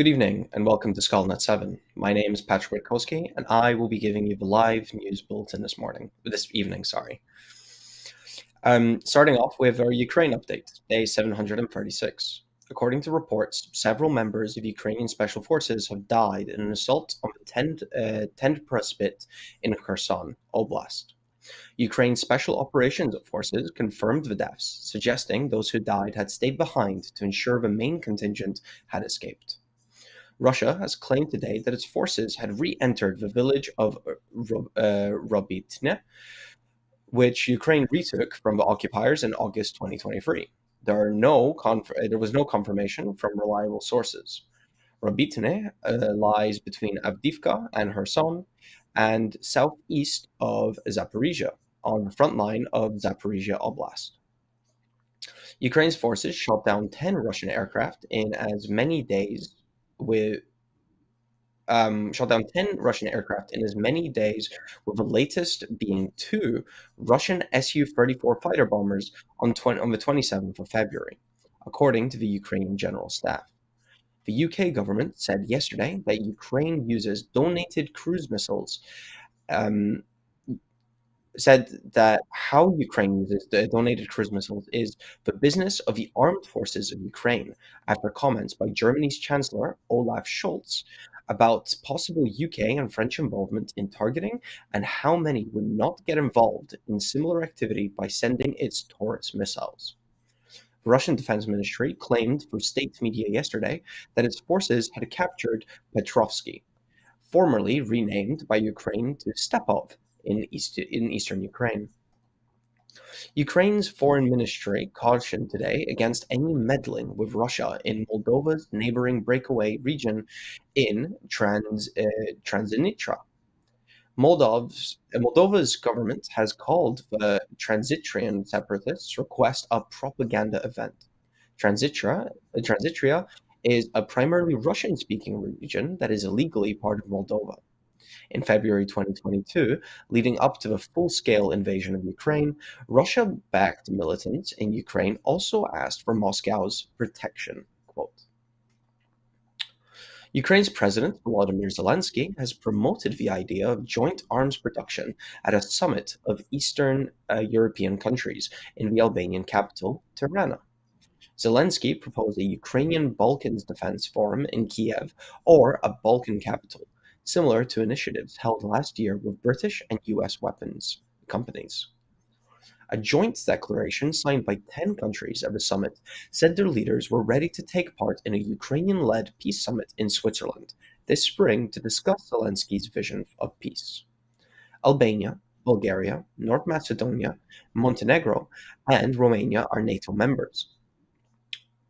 Good evening and welcome to Skullnet 7. My name is Patryk Witkowski and I will be giving you the live news bulletin this evening, sorry. Starting off with our Ukraine update, day 736. According to reports, several members of Ukrainian special forces have died in an assault on the Tend Prespit in Kherson Oblast. Ukraine's Special Operations Forces confirmed the deaths, suggesting those who died had stayed behind to ensure the main contingent had escaped. Russia has claimed today that its forces had re-entered the village of Robytne, which Ukraine retook from the occupiers in August 2023. There was no confirmation from reliable sources. Robytne lies between Avdiivka and Kherson and southeast of Zaporizhia, on the front line of Zaporizhia Oblast. Ukraine's forces shot down 10 Russian aircraft in as many days with shot down 10 Russian aircraft in as many days, with the latest being two Russian Su-34 fighter bombers on the 27th of February, according to the Ukrainian General Staff. The UK government said yesterday that Ukraine uses donated cruise missiles. Um, said that how Ukraine uses the donated cruise missiles is the business of the armed forces of Ukraine, after comments by Germany's Chancellor Olaf Scholz about possible UK and French involvement in targeting and how many would not get involved in similar activity by sending its Taurus missiles. The Russian Defense Ministry claimed through state media yesterday that its forces had captured Petrovsky, formerly renamed by Ukraine to Stepov in eastern Ukraine. Ukraine's foreign ministry cautioned today against any meddling with Russia in Moldova's neighboring breakaway region in Transnistria. Moldova's government has called the Transnistrian separatists' request a propaganda event. Transnistria is a primarily Russian-speaking region that is illegally part of Moldova. In February 2022, leading up to the full-scale invasion of Ukraine, Russia-backed militants in Ukraine also asked for Moscow's protection. Quote. Ukraine's President Volodymyr Zelensky has promoted the idea of joint arms production at a summit of Eastern European countries in the Albanian capital, Tirana. Zelensky proposed a Ukrainian Balkans Defense Forum in Kiev, or a Balkan capital, similar to initiatives held last year with British and US weapons companies. A joint declaration signed by 10 countries at the summit said their leaders were ready to take part in a Ukrainian-led peace summit in Switzerland this spring to discuss Zelensky's vision of peace. Albania, Bulgaria, North Macedonia, Montenegro, and Romania are NATO members,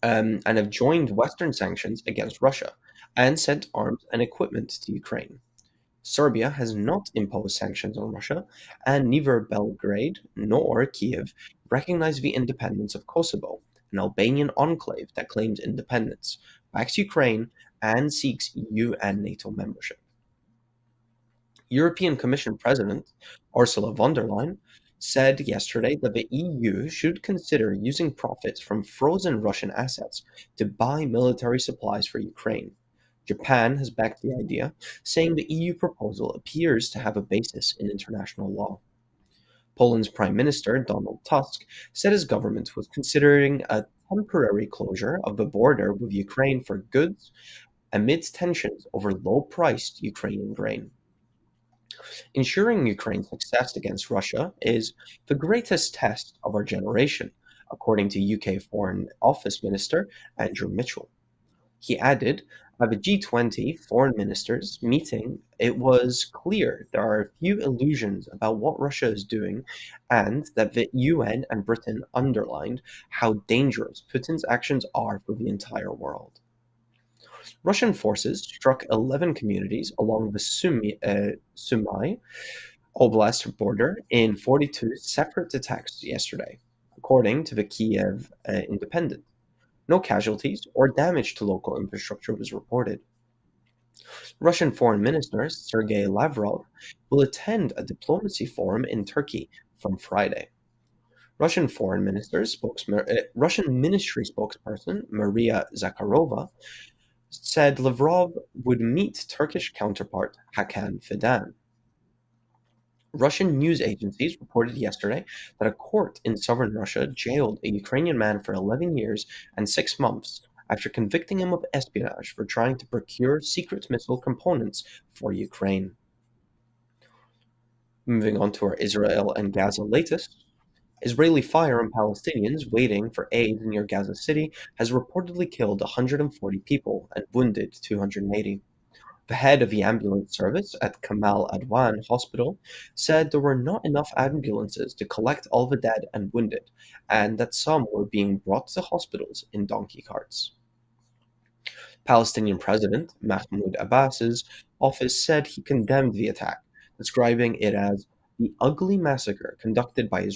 and have joined Western sanctions against Russia and sent arms and equipment to Ukraine. Serbia has not imposed sanctions on Russia, and neither Belgrade nor Kiev recognize the independence of Kosovo, an Albanian enclave that claims independence, backs Ukraine, and seeks EU and NATO membership. European Commission President Ursula von der Leyen said yesterday that the EU should consider using profits from frozen Russian assets to buy military supplies for Ukraine. Japan has backed the idea, saying the EU proposal appears to have a basis in international law. Poland's Prime Minister, Donald Tusk, said his government was considering a temporary closure of the border with Ukraine for goods amidst tensions over low-priced Ukrainian grain. Ensuring Ukraine's success against Russia is the greatest test of our generation, according to UK Foreign Office Minister Andrew Mitchell. He added, at the G20 foreign ministers meeting, it was clear there are few illusions about what Russia is doing, and that the UN and Britain underlined how dangerous Putin's actions are for the entire world. Russian forces struck 11 communities along the Sumy Oblast border in 42 separate attacks yesterday, according to the Kiev Independent. No casualties or damage to local infrastructure was reported. Russian Foreign Minister Sergei Lavrov will attend a diplomacy forum in Turkey from Friday. Russian Ministry spokesperson Maria Zakharova said Lavrov would meet Turkish counterpart Hakan Fidan. Russian news agencies reported yesterday that a court in southern Russia jailed a Ukrainian man for 11 years and 6 months after convicting him of espionage for trying to procure secret missile components for Ukraine. Moving on to our Israel and Gaza latest. Israeli fire on Palestinians waiting for aid near Gaza City has reportedly killed 140 people and wounded 280. The head of the ambulance service at Kamal Adwan Hospital said there were not enough ambulances to collect all the dead and wounded, and that some were being brought to hospitals in donkey carts. Palestinian President Mahmoud Abbas's office said he condemned the attack, describing it as the ugly massacre conducted by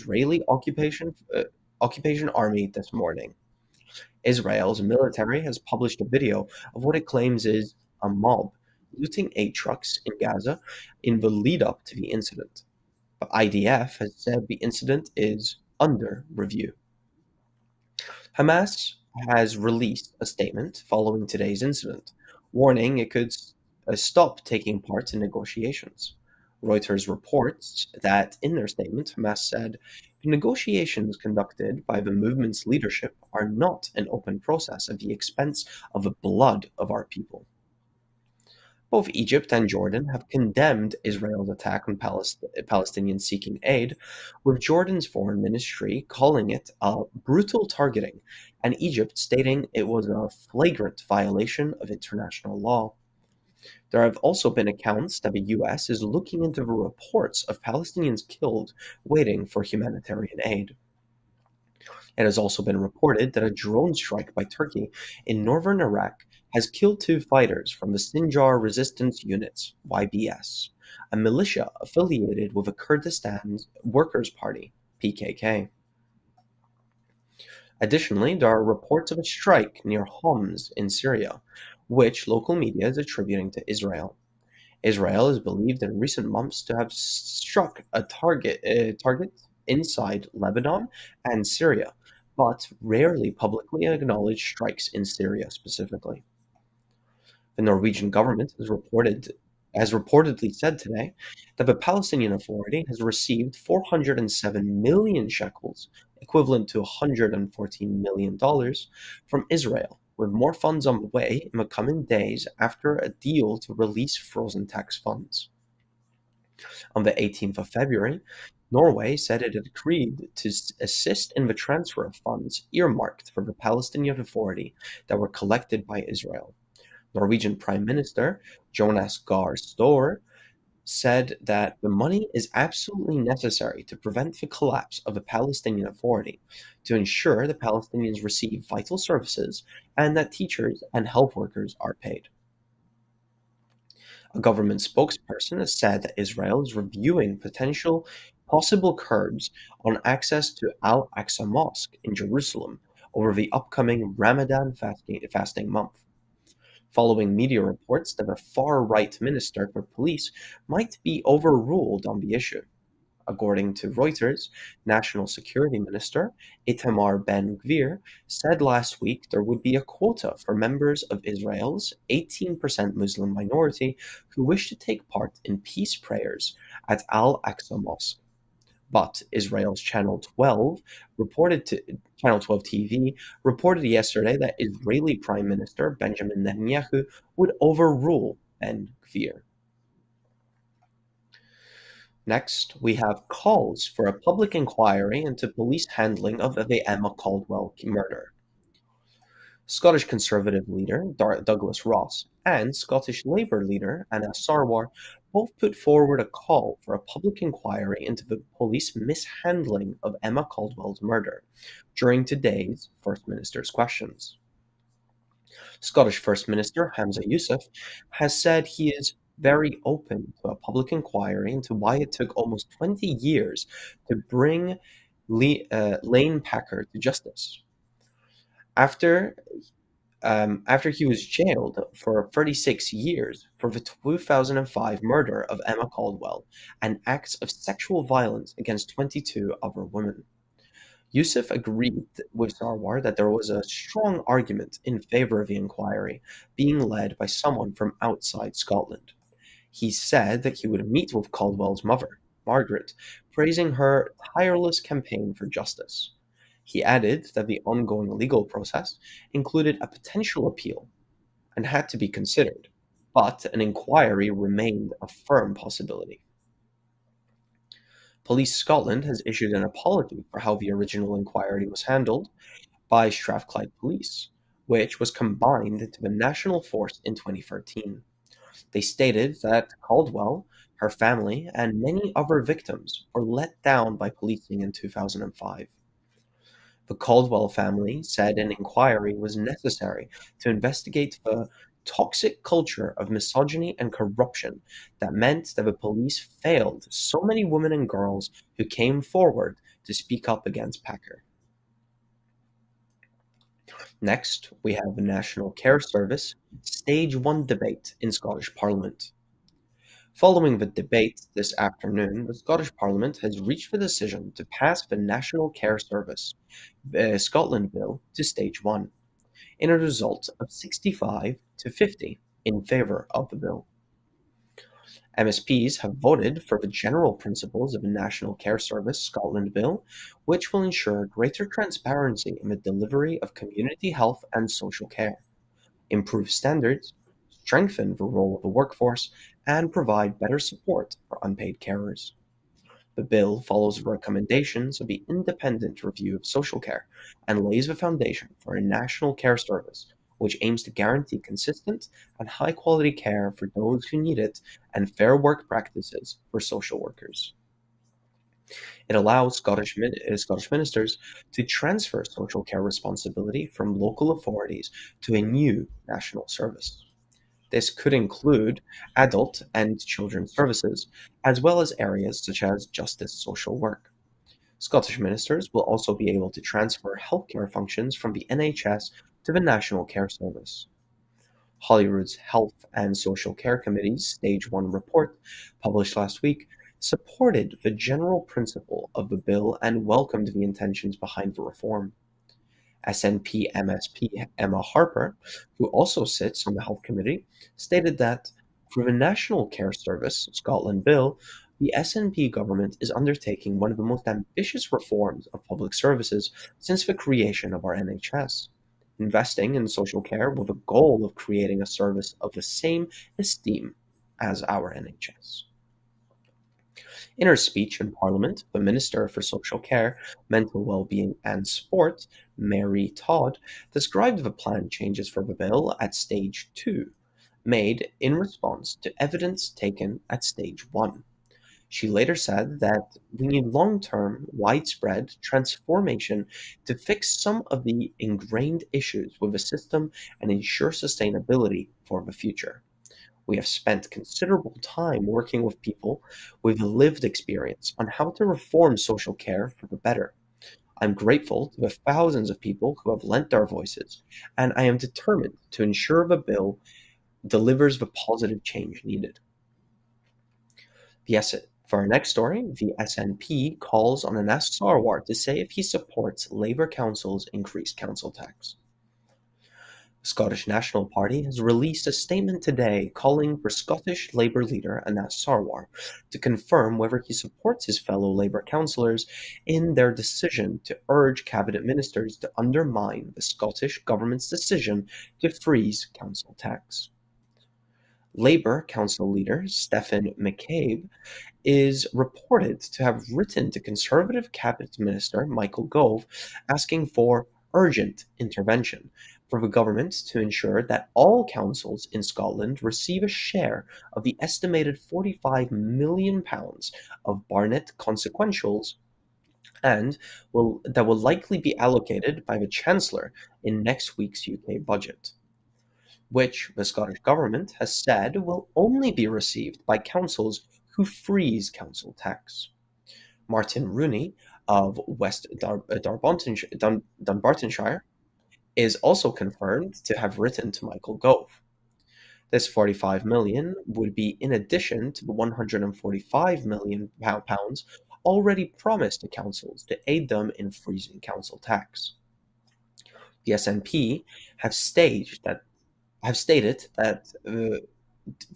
occupation army this morning. Israel's military has published a video of what it claims is a mob looting aid trucks in Gaza in the lead up to the incident. But IDF has said the incident is under review. Hamas has released a statement following today's incident, warning it could stop taking part in negotiations. Reuters reports that in their statement, Hamas said the negotiations conducted by the movement's leadership are not an open process at the expense of the blood of our people. Both Egypt and Jordan have condemned Israel's attack on Palestinians seeking aid, with Jordan's foreign ministry calling it a brutal targeting, and Egypt stating it was a flagrant violation of international law. There have also been accounts that the US is looking into the reports of Palestinians killed waiting for humanitarian aid. It has also been reported that a drone strike by Turkey in northern Iraq has killed two fighters from the Sinjar Resistance Units (YBS), a militia affiliated with the Kurdistan Workers' Party (PKK). Additionally, there are reports of a strike near Homs in Syria, which local media is attributing to Israel. Israel is believed in recent months to have struck a target inside Lebanon and Syria, but rarely publicly acknowledged strikes in Syria specifically. The Norwegian government has reportedly said today that the Palestinian Authority has received 407 million shekels, equivalent to $114 million, from Israel, with more funds on the way in the coming days after a deal to release frozen tax funds. On the 18th of February, Norway said it had agreed to assist in the transfer of funds earmarked for the Palestinian Authority that were collected by Israel. Norwegian Prime Minister Jonas Gahr Støre said that the money is absolutely necessary to prevent the collapse of the Palestinian Authority, to ensure the Palestinians receive vital services, and that teachers and health workers are paid. A government spokesperson has said that Israel is reviewing possible curbs on access to Al Aqsa Mosque in Jerusalem over the upcoming Ramadan fasting month, following media reports that a far-right minister for police might be overruled on the issue. According to Reuters, National Security Minister Itamar Ben-Gvir said last week there would be a quota for members of Israel's 18% Muslim minority who wish to take part in peace prayers at Al-Aqsa Mosque. But Israel's Channel 12 TV reported yesterday that Israeli Prime Minister Benjamin Netanyahu would overrule Ben-Gvir. Next, we have calls for a public inquiry into police handling of the Emma Caldwell murder. Scottish Conservative leader Douglas Ross and Scottish Labour leader Anna Sarwar both put forward a call for a public inquiry into the police mishandling of Emma Caldwell's murder during today's First Minister's questions. Scottish First Minister Hamza Yousaf has said he is very open to a public inquiry into why it took almost 20 years to bring Lane Packer to justice. After he was jailed for 36 years for the 2005 murder of Emma Caldwell and acts of sexual violence against 22 other women. Yusuf agreed with Sarwar that there was a strong argument in favor of the inquiry being led by someone from outside Scotland. He said that he would meet with Caldwell's mother, Margaret, praising her tireless campaign for justice. He added that the ongoing legal process included a potential appeal and had to be considered, but an inquiry remained a firm possibility. Police Scotland has issued an apology for how the original inquiry was handled by Strathclyde Police, which was combined into the national force in 2013. They stated that Caldwell, her family, and many other victims were let down by policing in 2005. The Caldwell family said an inquiry was necessary to investigate the toxic culture of misogyny and corruption that meant that the police failed so many women and girls who came forward to speak up against Packer. Next, we have the National Care Service Stage 1 debate in Scottish Parliament. Following the debate this afternoon, the Scottish Parliament has reached the decision to pass the National Care Service Scotland Bill to Stage 1, in a result of 65 to 50 in favour of the bill. MSPs have voted for the general principles of the National Care Service Scotland Bill, which will ensure greater transparency in the delivery of community health and social care, improve standards, strengthen the role of the workforce, and provide better support for unpaid carers. The bill follows the recommendations of the Independent Review of Social Care and lays the foundation for a national care service which aims to guarantee consistent and high quality care for those who need it and fair work practices for social workers. It allows Scottish ministers to transfer social care responsibility from local authorities to a new national service. This could include adult and children's services, as well as areas such as justice social work. Scottish ministers will also be able to transfer healthcare functions from the NHS to the National Care Service. Holyrood's Health and Social Care Committee's Stage 1 report, published last week, supported the general principle of the bill and welcomed the intentions behind the reform. SNP MSP Emma Harper, who also sits on the Health Committee, stated that for the National Care Service Scotland Bill, the SNP government is undertaking one of the most ambitious reforms of public services since the creation of our NHS, investing in social care with a goal of creating a service of the same esteem as our NHS. In her speech in Parliament, the Minister for Social Care, Mental Wellbeing and Sport, Mary Todd, described the planned changes for the bill at Stage 2, made in response to evidence taken at Stage 1. She later said that we need long term, widespread transformation to fix some of the ingrained issues with the system and ensure sustainability for the future. We have spent considerable time working with people with lived experience on how to reform social care for the better. I'm grateful to the thousands of people who have lent their voices, and I am determined to ensure the bill delivers the positive change needed. For our next story, the SNP calls on Anas Sarwar to say if he supports Labour Council's increased council tax. The Scottish National Party has released a statement today calling for Scottish Labour leader Anas Sarwar to confirm whether he supports his fellow Labour councillors in their decision to urge cabinet ministers to undermine the Scottish Government's decision to freeze council tax. Labour Council leader Stephen McCabe is reported to have written to Conservative Cabinet Minister Michael Gove asking for urgent intervention for the government to ensure that all councils in Scotland receive a share of the estimated £45 million of Barnett consequentials and that will likely be allocated by the Chancellor in next week's UK budget, which the Scottish Government has said will only be received by councils who freeze council tax. Martin Rooney of West Dunbartonshire is also confirmed to have written to Michael Gove. This 45 million would be in addition to the 145 million pounds already promised to councils to aid them in freezing council tax. The SNP have stated that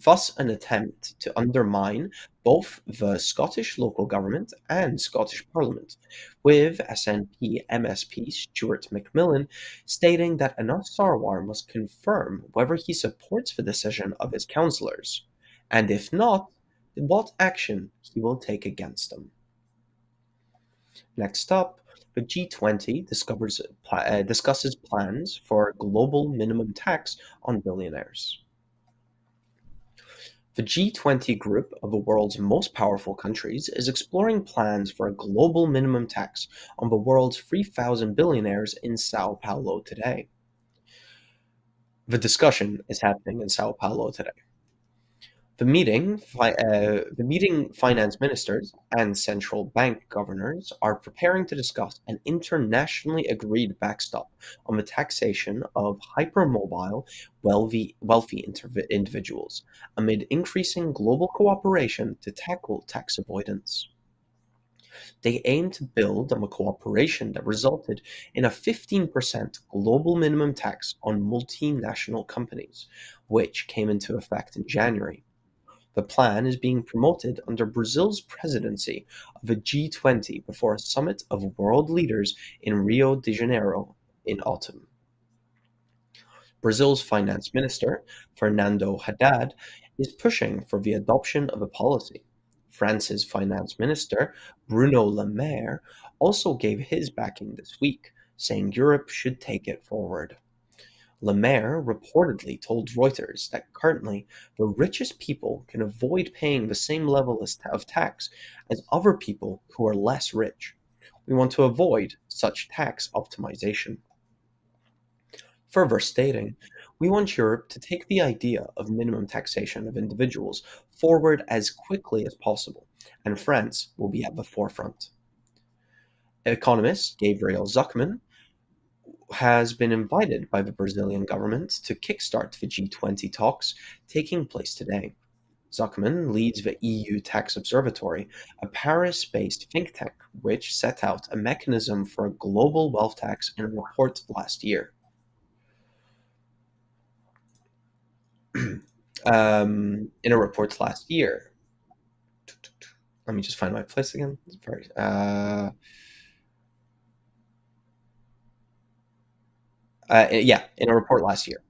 thus an attempt to undermine both the Scottish local government and Scottish Parliament, with SNP MSP Stuart McMillan stating that Anas Sarwar must confirm whether he supports the decision of his councillors, and if not, what action he will take against them. Next up, the G20 discusses plans for a global minimum tax on billionaires. The G20 group of the world's most powerful countries is exploring plans for a global minimum tax on the world's 3,000 billionaires in Sao Paulo today. The discussion is happening in Sao Paulo today. The meeting finance ministers and central bank governors are preparing to discuss an internationally agreed backstop on the taxation of hypermobile, wealthy individuals amid increasing global cooperation to tackle tax avoidance. They aim to build on the cooperation that resulted in a 15% global minimum tax on multinational companies, which came into effect in January. The plan is being promoted under Brazil's presidency of the G20 before a summit of world leaders in Rio de Janeiro in autumn. Brazil's finance minister, Fernando Haddad, is pushing for the adoption of a policy. France's finance minister, Bruno Le Maire, also gave his backing this week, saying Europe should take it forward. Le Maire reportedly told Reuters that currently the richest people can avoid paying the same level of tax as other people who are less rich. We want to avoid such tax optimization. Further stating, we want Europe to take the idea of minimum taxation of individuals forward as quickly as possible, and France will be at the forefront. Economist Gabriel Zucman has been invited by the Brazilian government to kickstart the G20 talks taking place today. Zucman leads the EU Tax Observatory, a Paris based think tank which set out a mechanism for a global wealth tax in a report last year. In a report last year. Let me just find my place again. Yeah, in a report last year.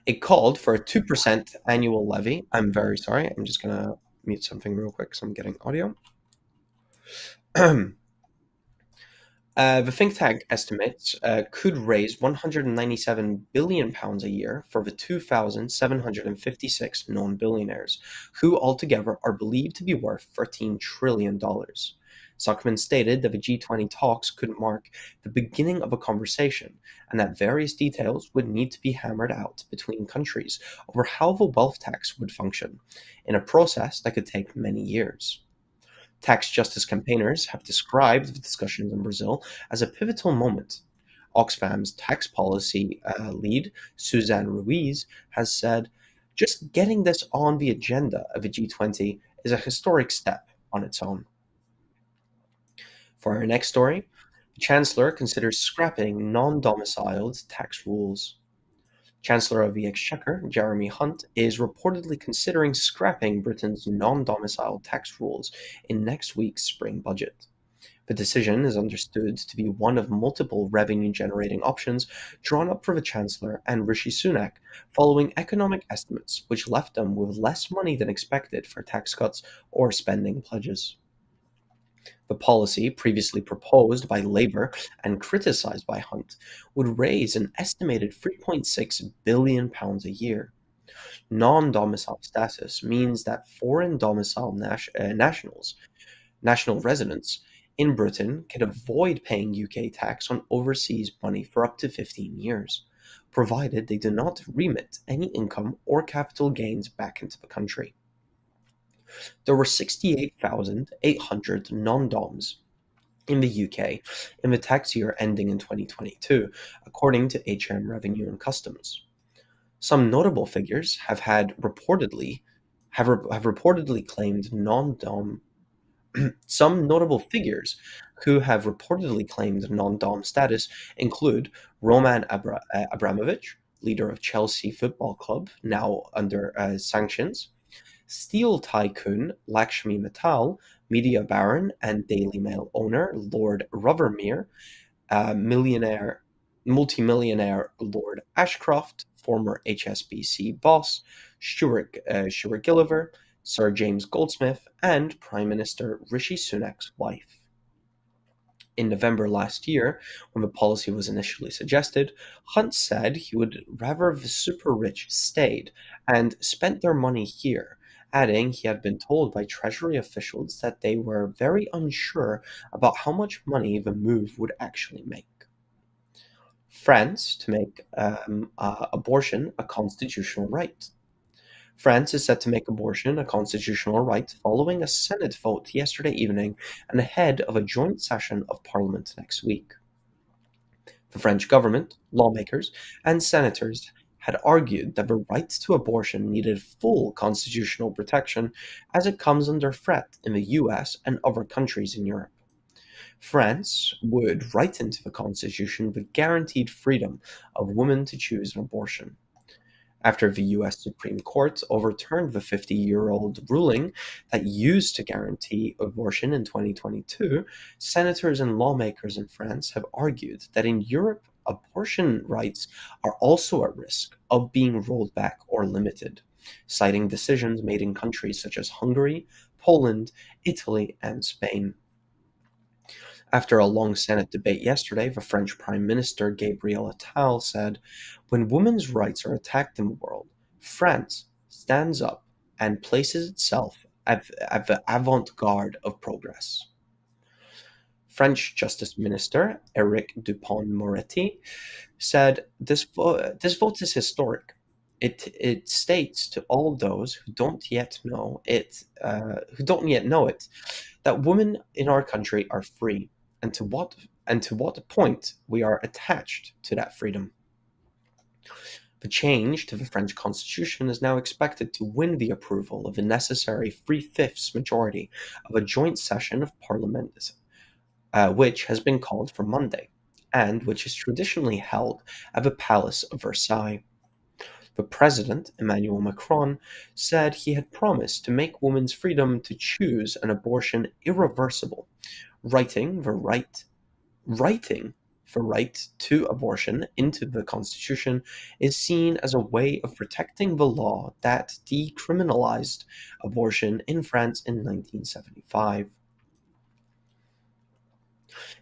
It called for a 2% annual levy. I'm very sorry. I'm just going to mute something real quick so I'm getting audio. The think tank estimates could raise £197 billion a year for the 2,756 known billionaires, who altogether are believed to be worth $13 trillion. Zucman stated that the G20 talks could mark the beginning of a conversation and that various details would need to be hammered out between countries over how the wealth tax would function, in a process that could take many years. Tax justice campaigners have described the discussions in Brazil as a pivotal moment. Oxfam's tax policy lead, Suzanne Ruiz, has said, just getting this on the agenda of the G20 is a historic step on its own. For our next story, the Chancellor considers scrapping non domiciled tax rules. Chancellor of the Exchequer, Jeremy Hunt, is reportedly considering scrapping Britain's non domiciled tax rules in next week's spring budget. The decision is understood to be one of multiple revenue generating options drawn up for the Chancellor and Rishi Sunak following economic estimates which left them with less money than expected for tax cuts or spending pledges. The policy, previously proposed by Labour and criticised by Hunt, would raise an estimated £3.6 billion a year. Non-domicile status means that foreign domicile national residents in Britain can avoid paying UK tax on overseas money for up to 15 years, provided they do not remit any income or capital gains back into the country. There were 68,800 non-doms in the UK in the tax year ending in 2022, according to Revenue and Customs. Some notable figures have reportedly claimed non-dom Some notable figures who have reportedly claimed non-dom status include Roman Abramovich, leader of Chelsea Football Club, now under sanctions, steel tycoon Lakshmi Mittal, media baron and Daily Mail owner Lord Rothermere, millionaire, multimillionaire Lord Ashcroft, former HSBC boss Stuart Gilliver, Sir James Goldsmith, and Prime Minister Rishi Sunak's wife. In November last year, when the policy was initially suggested, Hunt said he would rather the super rich stayed and spent their money here, adding he had been told by Treasury officials that they were very unsure about how much money the move would actually make. France to make abortion a constitutional right. France is set to make abortion a constitutional right following a Senate vote yesterday evening and ahead of a joint session of Parliament next week. The French government, lawmakers, and senators had argued that the right to abortion needed full constitutional protection as it comes under threat in the US and other countries in Europe. France would write into the Constitution the guaranteed freedom of women to choose an abortion. After the US Supreme Court overturned the 50-year-old ruling that used to guarantee abortion in 2022, senators and lawmakers in France have argued that in Europe, abortion rights are also at risk of being rolled back or limited, citing decisions made in countries such as Hungary, Poland, Italy, and Spain. After a long Senate debate yesterday, the French Prime Minister Gabriel Attal said, "When women's rights are attacked in the world, France stands up and places itself at the avant garde of progress." French Justice Minister Eric Dupond-Moretti said, this vote is historic. It states to all those who don't yet know it, that women in our country are free, and to what point we are attached to that freedom. The change to the French constitution is now expected to win the approval of the necessary three-fifths majority of a joint session of Parliament, which has been called for Monday, and which is traditionally held at the Palace of Versailles. The president, Emmanuel Macron, said he had promised to make women's freedom to choose an abortion irreversible, writing the right writing for right to abortion into the Constitution is seen as a way of protecting the law that decriminalized abortion in France in 1975.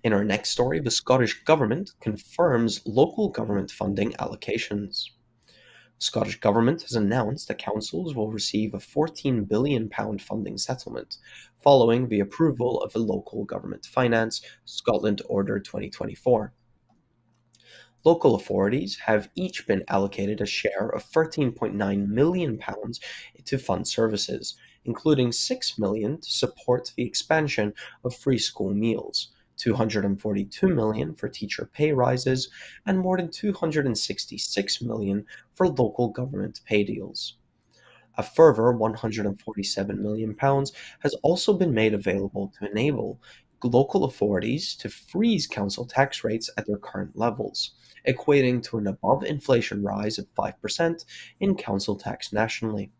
In our next story, the Scottish Government confirms local government funding allocations. The Scottish Government has announced that councils will receive a £14 billion funding settlement following the approval of the Local Government Finance Scotland Order 2024. Local authorities have each been allocated a share of £13.9 million to fund services, including £6 million to support the expansion of free school meals, £242 million for teacher pay rises, and more than £266 million for local government pay deals. A further £147 million has also been made available to enable local authorities to freeze council tax rates at their current levels, equating to an above inflation rise of 5% in council tax nationally.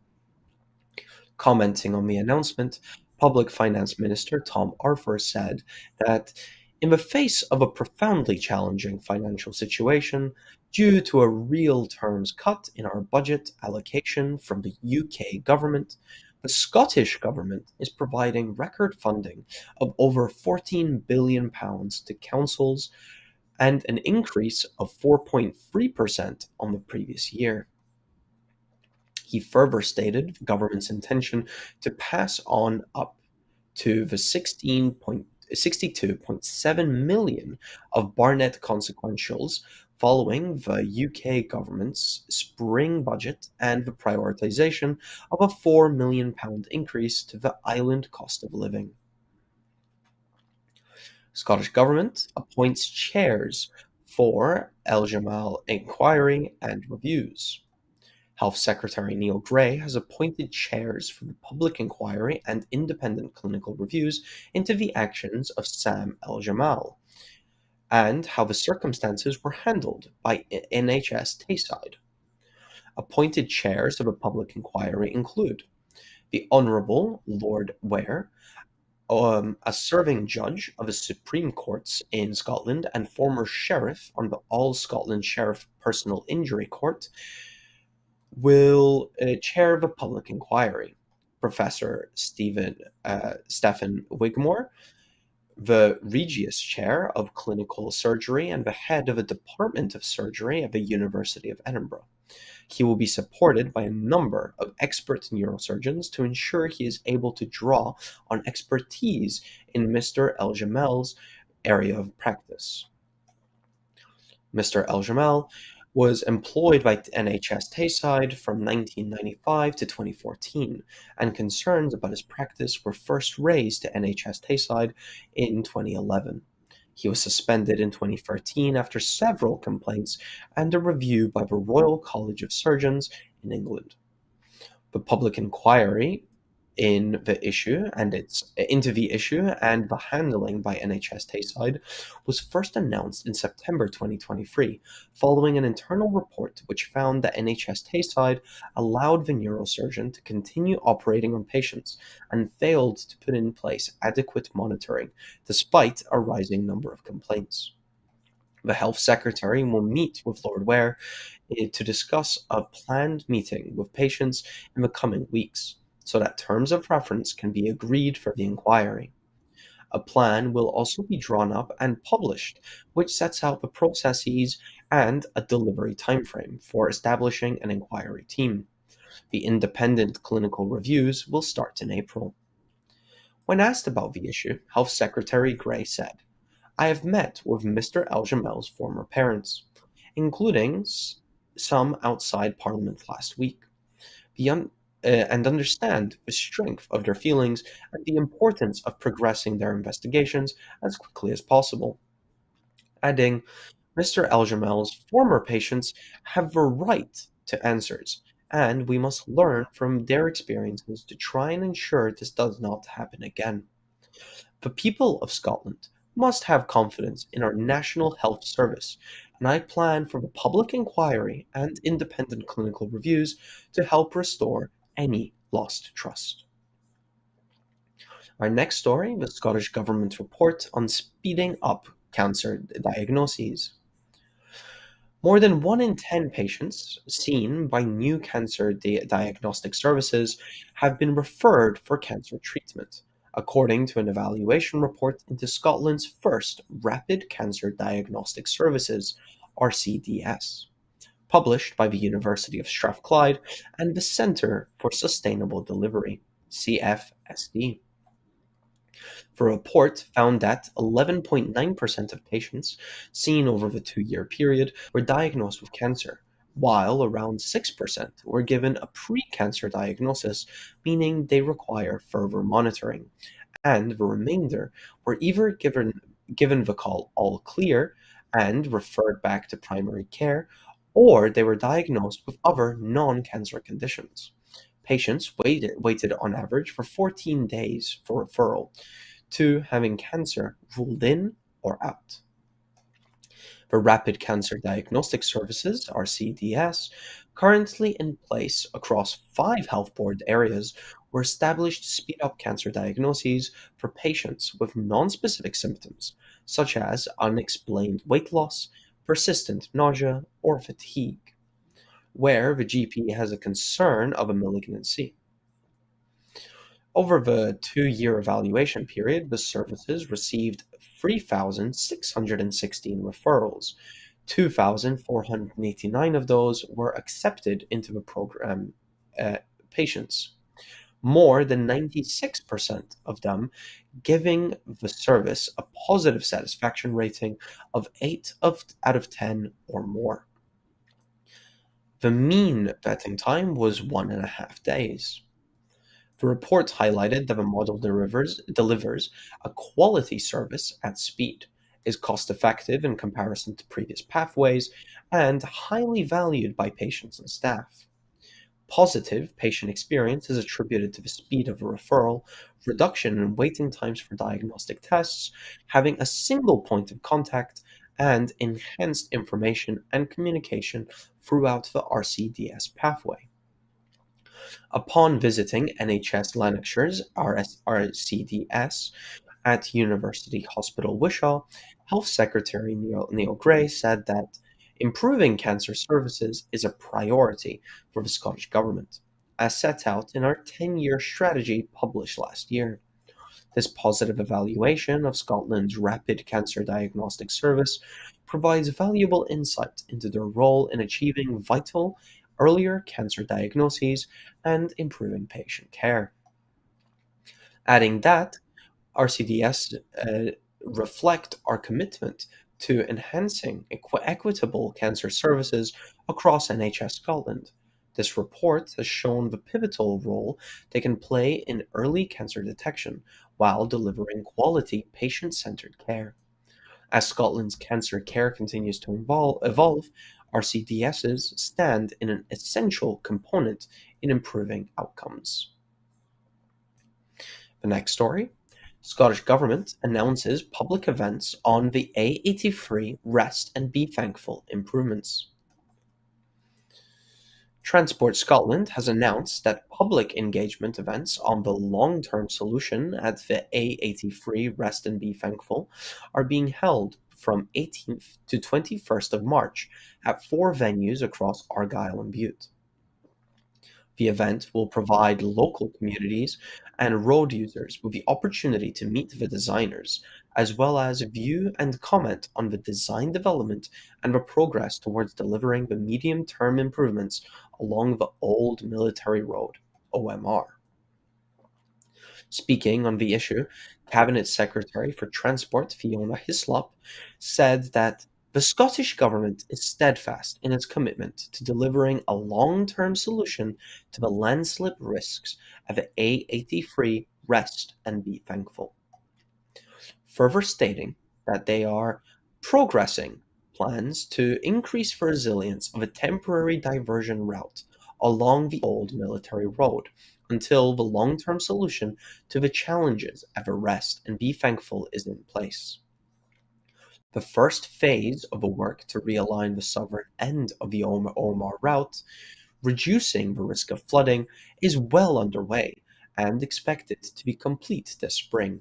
Commenting on the announcement, Public Finance Minister Tom Arthur said that in the face of a profoundly challenging financial situation, due to a real terms cut in our budget allocation from the UK government, the Scottish government is providing record funding of over £14 billion to councils and an increase of 4.3% on the previous year. He further stated the government's intention to pass on up to the 62.7 million of Barnett consequentials following the UK government's spring budget and the prioritisation of a £4 million increase to the island cost of living. Scottish Government appoints chairs for El Jamal inquiry and reviews. Health Secretary Neil Gray has appointed chairs for the public inquiry and independent clinical reviews into the actions of Sam El Jamal and how the circumstances were handled by NHS Tayside. Appointed chairs of a public inquiry include the Honourable Lord Ware, a serving judge of the Supreme Courts in Scotland and former sheriff on the All Scotland Sheriff Personal Injury Court, will chair the public inquiry. Professor Stephen Wigmore, the Regius Chair of Clinical Surgery and the head of a Department of Surgery at the University of Edinburgh. He will be supported by a number of expert neurosurgeons to ensure he is able to draw on expertise in Mr. El-Jamal's area of practice. Mr. El-Jamal was employed by NHS Tayside from 1995 to 2014, and concerns about his practice were first raised to NHS Tayside in 2011. He was suspended in 2013 after several complaints and a review by the Royal College of Surgeons in England. The public inquiry into the issue and the handling by NHS Tayside was first announced in September 2023, following an internal report which found that NHS Tayside allowed the neurosurgeon to continue operating on patients and failed to put in place adequate monitoring, despite a rising number of complaints. The Health Secretary will meet with Lord Ware to discuss a planned meeting with patients in the coming weeks, so that terms of reference can be agreed for the inquiry. A plan will also be drawn up and published, which sets out the processes and a delivery timeframe for establishing an inquiry team. The independent clinical reviews will start in April. When asked about the issue, Health Secretary Gray said, "I have met with Mr. El-Jamal's former parents, including some outside Parliament last week, and understand the strength of their feelings and the importance of progressing their investigations as quickly as possible," adding, "Mr. El-Jamal's former patients have the right to answers, and we must learn from their experiences to try and ensure this does not happen again. The people of Scotland must have confidence in our National Health Service, and I plan for the public inquiry and independent clinical reviews to help restore any lost trust." Our next story, the Scottish Government report on speeding up cancer diagnoses. More than 1 in 10 patients seen by new cancer diagnostic services have been referred for cancer treatment, according to an evaluation report into Scotland's first Rapid Cancer Diagnostic Services, RCDS, published by the University of Strathclyde and the Centre for Sustainable Delivery, CFSD. The report found that 11.9% of patients seen over the 2-year period were diagnosed with cancer, while around 6% were given a pre-cancer diagnosis, meaning they require further monitoring, and the remainder were either given the call all clear and referred back to primary care, or they were diagnosed with other non-cancer conditions. Patients waited on average for 14 days for referral to having cancer ruled in or out. The Rapid Cancer Diagnostic Services, RCDS, currently in place across 5 health board areas, were established to speed up cancer diagnoses for patients with non-specific symptoms, such as unexplained weight loss, persistent nausea, or fatigue, where the GP has a concern of a malignancy. Over the 2-year evaluation period, the services received 3,616 referrals. 2,489 of those were accepted into the program patients, more than 96% of them giving the service a positive satisfaction rating of 8 out of 10 or more. The mean vetting time was 1.5 days. The report highlighted that the model delivers a quality service at speed, is cost-effective in comparison to previous pathways, and highly valued by patients and staff. Positive patient experience is attributed to the speed of a referral, reduction in waiting times for diagnostic tests, having a single point of contact, and enhanced information and communication throughout the RCDS pathway. Upon visiting NHS Lanarkshire's RCDS at University Hospital Wishaw, Health Secretary Neil Gray said that improving cancer services is a priority for the Scottish Government, as set out in our 10-year strategy published last year. This positive evaluation of Scotland's rapid cancer diagnostic service provides valuable insight into their role in achieving vital earlier cancer diagnoses and improving patient care. Adding that RCDS reflect our commitment to enhancing equitable cancer services across NHS Scotland. This report has shown the pivotal role they can play in early cancer detection while delivering quality patient centered care. As Scotland's cancer care continues to evolve, RCDSs stand in an essential component in improving outcomes. The next story: Scottish Government announces public events on the A83 Rest and Be Thankful improvements. Transport Scotland has announced that public engagement events on the long term solution at the A83 Rest and Be Thankful are being held from 18th to 21st of March at four venues across Argyll and Bute. The event will provide local communities and road users with the opportunity to meet the designers, as well as view and comment on the design development and the progress towards delivering the medium term improvements along the Old Military Road (OMR). Speaking on the issue, Cabinet Secretary for Transport Fiona Hislop said that the Scottish Government is steadfast in its commitment to delivering a long term solution to the landslip risks at the A83 Rest and Be Thankful, further stating that they are progressing plans to increase the resilience of a temporary diversion route along the old military road until the long term solution to the challenges of a Rest and Be Thankful is in place. The first phase of the work to realign the southern end of the Omar route, reducing the risk of flooding, is well underway and expected to be complete this spring.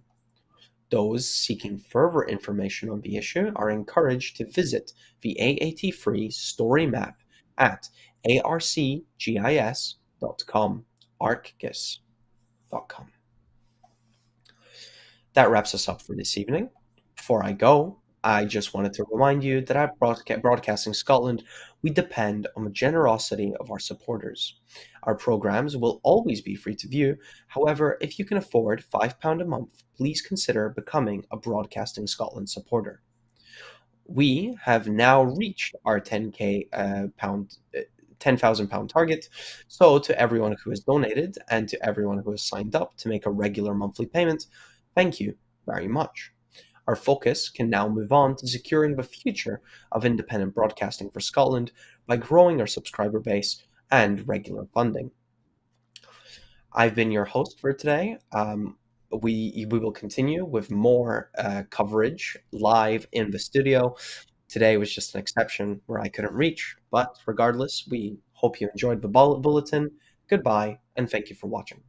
Those seeking further information on the issue are encouraged to visit the A83 story map at arcgis.com, arcgis.com. That wraps us up for this evening. Before I go, I just wanted to remind you that at Broadcasting Scotland, we depend on the generosity of our supporters. Our programs will always be free to view. However, if you can afford £5 a month, please consider becoming a Broadcasting Scotland supporter. We have now reached our 10,000 pound target. So to everyone who has donated and to everyone who has signed up to make a regular monthly payment, thank you very much. Our focus can now move on to securing the future of independent broadcasting for Scotland by growing our subscriber base and regular funding. I've been your host for today. We will continue with more coverage live in the studio. Today was just an exception where I couldn't reach, but regardless, we hope you enjoyed the bulletin. Goodbye, and thank you for watching.